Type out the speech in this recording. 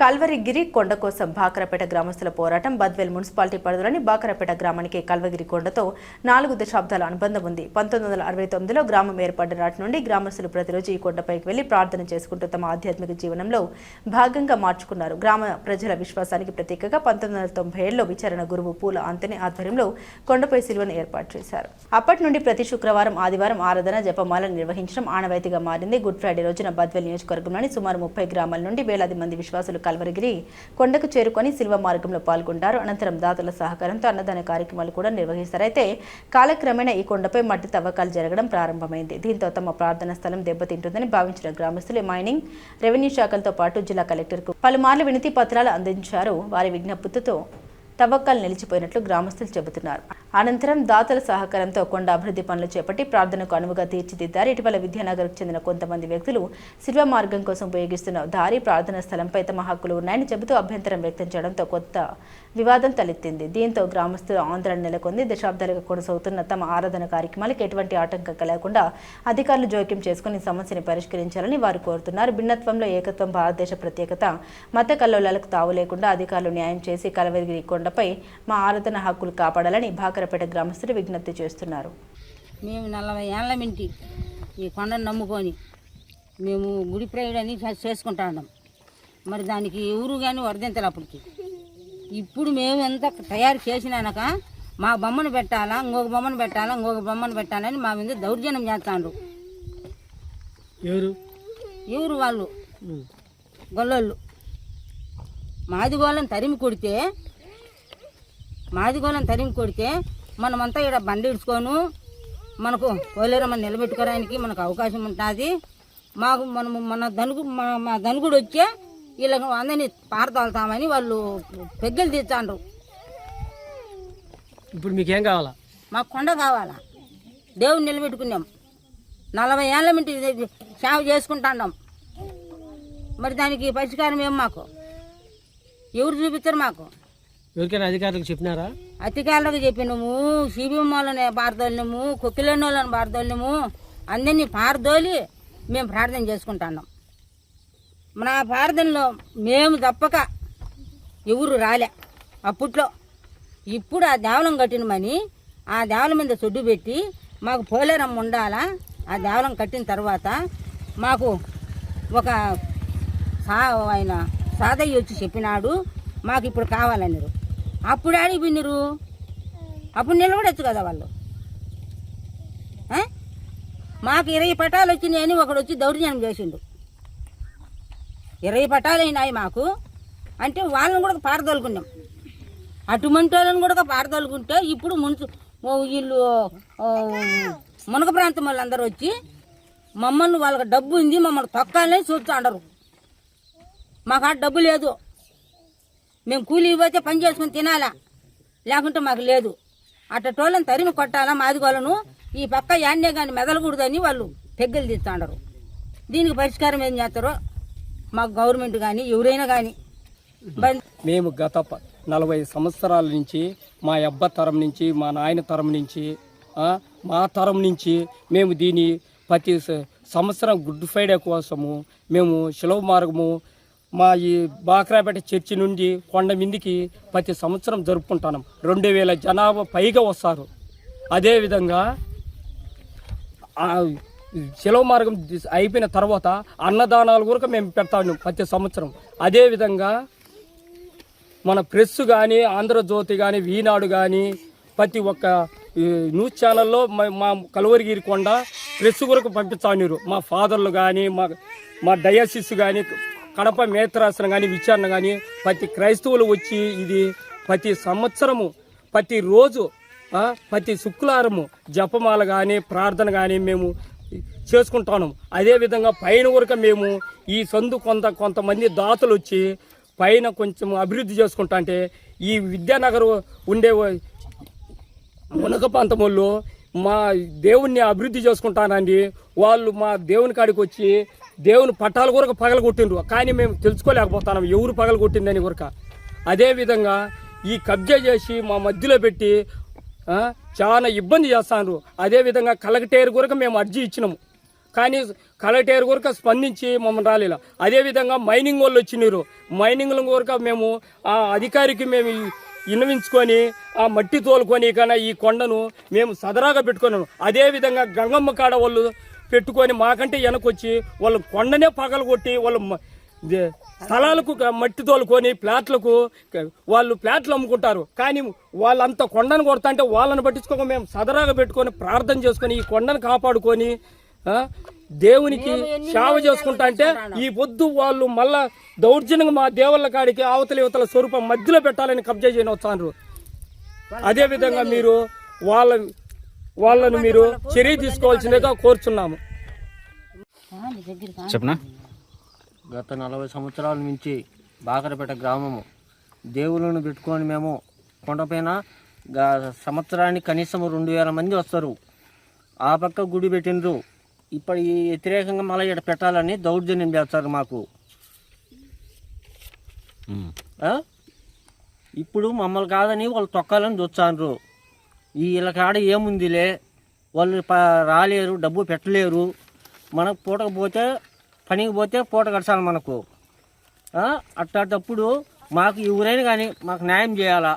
కల్వరిగిరి కొండ కోసం బాకరపేట గ్రామస్తుల పోరాటం. బద్వేల్ మున్సిపాలిటీ పరిధిలోని బాకరపేట గ్రామానికి కల్వగిరి కొండతో 4 దశాబ్దాల అనుబంధం ఉంది. 1969లో గ్రామం ఏర్పడిన నాటి నుండి గ్రామస్తులు ప్రతిరోజు ఈ కొండపైకి వెళ్లి ప్రార్థన చేసుకుంటూ తమ ఆధ్యాత్మిక జీవనంలో భాగంగా మార్చుకున్నారు. గ్రామ ప్రజల విశ్వాసానికి ప్రతీకగా 1997లో విచారణ గురువు పూల ఆంతని ఆధ్వర్యంలో కొండపై శిలువను ఏర్పాటు చేశారు. అప్పటి నుండి ప్రతి శుక్రవారం, ఆదివారం ఆరాధన, జపమాలను నిర్వహించడం ఆనవాయితీగా మారింది. గుడ్ ఫ్రైడే రోజున బద్వేల్ నియోజకవర్గంలోని సుమారు 30 గ్రామాల నుండి వేలాది మంది విశ్వాసులు కల్వరిగిరి కొండకు చేరుకొని శిల్వ మార్గంలో పాల్గొంటారు. అనంతరం దాతల సహకారంతో అన్నదాన కార్యక్రమాలు కూడా నిర్వహిస్తారు. అయితే కాలక్రమేణా ఈ కొండపై మట్టి తవ్వకాలు జరగడం ప్రారంభమైంది. దీంతో తమ ప్రార్థనా స్థలం దెబ్బతింటుందని భావించిన గ్రామస్తులు మైనింగ్, రెవెన్యూ శాఖలతో పాటు జిల్లా కలెక్టర్కు పలుమార్లు వినతి పత్రాలు అందించారు. వారి విజ్ఞప్తితో తవ్వకాలు నిలిచిపోయినట్లు గ్రామస్తులు చెబుతున్నారు. అనంతరం దాతల సహకారంతో కొండ అభివృద్ధి పనులు చేపట్టి ప్రార్థనకు అనువుగా తీర్చిదిద్దారు. ఇటీవల విద్యానగర్కు చెందిన కొంతమంది వ్యక్తులు శిల్వ మార్గం కోసం ఉపయోగిస్తున్న దారి ప్రార్థనా స్థలంపై తమ హక్కులు ఉన్నాయని చెబుతూ అభ్యంతరం వ్యక్తం చేయడంతో కొత్త వివాదం తలెత్తింది. దీంతో గ్రామస్తులు ఆందోళన నెలకొంది. దశాబ్దాలుగా కొనసాగుతున్న తమ ఆరాధన కార్యక్రమాలకు ఎటువంటి ఆటంకం కలగకుండా అధికారులు జోక్యం చేసుకుని సమస్యను పరిష్కరించాలని వారు కోరుతున్నారు. భిన్నత్వంలో ఏకత్వం, భారతదేశ ప్రత్యేకత, మత కల్లోలాలకు తావు లేకుండా అధికారులు న్యాయం చేసి కల్వరిగిరి కొండపై మా ఆరాధన హక్కులు కాపాడాలని బాకరపేట గ్రామస్తులు విజ్ఞప్తి చేస్తున్నారు. మేము 40 ఏళ్ల మింటి ఈ కొండను నమ్ముకొని మేము గుడి ప్రయోగని చేసుకుంటా ఉన్నాం. మరి దానికి ఎవరు కానీ వర్ధించాలి. అప్పటికి ఇప్పుడు మేము ఎంత తయారు చేసినాక మా బొమ్మను పెట్టాలా, ఇంకొక బొమ్మను పెట్టాలా, ఇంకొక బొమ్మను పెట్టాలని మా మీద దౌర్జన్యం చేస్తాండ్రు. ఎవరు వాళ్ళు గొల్లోళ్ళు మాది గోళం తరిమి కొడితే మనమంతా ఇక్కడ బండి ఇడుచుకోను మనకు పోలేరమ్మని నిలబెట్టుకోవడానికి మనకు అవకాశం ఉంటుంది. మాకు మన ధనుగుడు వచ్చే వీళ్ళకు అందరినీ పారతోలుతామని వాళ్ళు పెగ్గలు తీర్చాండ్రు. ఇప్పుడు మీకేం కావాలా? మాకు కొండ కావాలా. దేవుని నిలబెట్టుకున్నాం. 40 ఏళ్ళ మింటి సేవ చేసుకుంటున్నాం. మరి దానికి పరిష్కారం ఏం మాకు ఎవరు చూపించారు? మాకు ఎవరికైనా అధికారులకు చెప్పినారా? అధికారులకు చెప్పినాము, సిబిఎం వాళ్ళని పారదోలినాము, కొక్కిలేని వాళ్ళని పారదోలినాము. అందరినీ పారదోలి మేము ప్రార్థన చేసుకుంటున్నాం. నా ప్రార్థనలో మేము తప్పక ఎవరు రాలే అప్పట్లో. ఇప్పుడు ఆ దేవలం కట్టినమని ఆ దేవలం మీద సొడ్డు పెట్టి మాకు పోలేరమ్మ ఉండాలా. ఆ దేవలం కట్టిన తర్వాత మాకు ఒక ఆయన సాదయ్య వచ్చి చెప్పినాడు మాకు ఇప్పుడు కావాలన్నారు. అప్పుడు ఆడికి పిన్నరు, అప్పుడు నిలబడచ్చు కదా వాళ్ళు. మాకు 20 పటాలు వచ్చినాయని ఒకడు వచ్చి దౌర్జన్యం చేసిండు. 20 పటాలు అయినాయి మాకు అంటే వాళ్ళని కూడా పారదోలుకున్నాం. అటువంటి వాళ్ళని కూడా పారదోలుకుంటే ఇప్పుడు వీళ్ళు మునగ ప్రాంతం వాళ్ళందరూ వచ్చి మమ్మల్ని వాళ్ళకి డబ్బు ఉంది మమ్మల్ని తొక్కాలని చూస్తూ. మాకు ఆ డబ్బు లేదు. మేము కూలి పోతే పని చేసుకుని తినాలా, లేకుంటే మాకు లేదు. అట్టటోళ్ళని తరిమి కొట్టాలా మాదిగోళ్ళను. ఈ పక్క యాన్నే కానీ మెదలకూడదని వాళ్ళు పెగ్గలు తీస్తాండరు. దీనికి పరిష్కారం ఏం చేస్తారో మాకు గవర్నమెంట్ కానీ ఎవరైనా కానీ. మేము గత 40 సంవత్సరాల నుంచి మా అబ్బ తరం నుంచి, మా నాయన తరం నుంచి, మా తరం నుంచి మేము దీని ప్రతి సంవత్సరం గుడ్ ఫ్రైడే కోసము మేము శిలవ మార్గము మా ఈ బాకరాపేట చర్చి నుండి కొండ మీదికి ప్రతి సంవత్సరం జరుపుకుంటున్నాం. 2000 జనాభా పైగా వస్తారు. అదేవిధంగా శిలవ మార్గం అయిపోయిన తర్వాత అన్నదానాలు కూడా మేము పెడతాము ప్రతి సంవత్సరం. అదేవిధంగా మన ప్రెస్ కానీ, ఆంధ్రజ్యోతి కానీ, ఈనాడు కానీ ప్రతి ఒక్క న్యూస్ ఛానల్లో మా కల్వరిగిరి కొండ ప్రెస్ కొరకు పంపిస్తాను. మా ఫాదర్లు కానీ, మా డయాసిస్ కానీ, కడప మేత్రాసనం కానీ, విచారణ కానీ ప్రతి క్రైస్తవులు వచ్చి ఇది ప్రతి సంవత్సరము ప్రతిరోజు ప్రతి శుక్రవారము జపమాల కానీ, ప్రార్థన కానీ మేము చేసుకుంటాము. అదేవిధంగా పైన వరకు మేము ఈ సందు కొంతమంది దాతలు వచ్చి పైన కొంచెం అభివృద్ధి చేసుకుంటా అంటే ఈ విద్యానగర్ ఉండే మునక ప్రాంతం వాళ్ళు మా దేవుణ్ణి అభివృద్ధి చేసుకుంటానండి. వాళ్ళు మా దేవుని కాడికి వచ్చి దేవుని పట్టాలు కూడా పగలగొట్టిండ్రు. కానీ మేము తెలుసుకోలేకపోతున్నాం ఎవరు పగలగొట్టిందని కొరక. అదేవిధంగా ఈ కబ్జా చేసి మా మధ్యలో పెట్టి చాలా ఇబ్బంది చేస్తాను. అదేవిధంగా కలెక్టర్ కూడా మేము అర్జీ ఇచ్చినాము. కానీ కలెక్టర్ వరకు స్పందించి మమ్మల్ని రాలేదు. అదేవిధంగా మైనింగ్ వాళ్ళు వచ్చినారు. మైనింగ్ వరకు మేము ఆ అధికారికి మేము విన్నవించుకొని ఆ మట్టి తోలుకొని కన్నా ఈ కొండను మేము సదరాగా పెట్టుకున్నాము. అదేవిధంగా గంగమ్మ కాడ వాళ్ళు పెట్టుకొని మాకంటే వెనకొచ్చి వాళ్ళు కొండనే పగలగొట్టి వాళ్ళు స్థలాలకు మట్టి తోలుకొని ప్లాట్లకు వాళ్ళు ప్లాట్లు అమ్ముకుంటారు. కానీ వాళ్ళంత కొండను కొడతా అంటే వాళ్ళని పట్టించుకోక మేము సదరాగా పెట్టుకొని ప్రార్థన చేసుకొని ఈ కొండను కాపాడుకొని దేవునికి సేవ చేసుకుంటా అంటే ఈ పొద్దు వాళ్ళు మళ్ళా దౌర్జన్యంగా మా దేవుళ్ళ కాడికి అవతల యువతల స్వరూపం మధ్యలో పెట్టాలని కబ్జా చేయని వచ్చారు. అదేవిధంగా మీరు వాళ్ళను మీరు చర్య తీసుకోవాల్సిందిగా కోరుచున్నాము. చెప్పనా? గత 40 సంవత్సరాల నుంచి బాకరపేట గ్రామము దేవుళ్ళను పెట్టుకొని మేము కొండపైన సంవత్సరానికి కనీసం 2000 మంది వస్తారు. ఆ పక్క గుడి పెట్టినరు. ఇప్పుడు ఈ వ్యతిరేకంగా మళ్ళీ ఇక్కడ పెట్టాలని దౌర్జన్యం చేస్తారు మాకు. ఇప్పుడు మమ్మల్ని కాదని వాళ్ళు తొక్కాలని చూస్తారు. వీళ్ళ కాడ ఏముందిలే, వాళ్ళు రాలేరు, డబ్బు పెట్టలేరు. మనకు పూటకు పోతే పనికి పోతే పూట గడచాలి మనకు. అట్లాంటప్పుడు మాకు ఎవరైనా కానీ మాకు న్యాయం చేయాలా.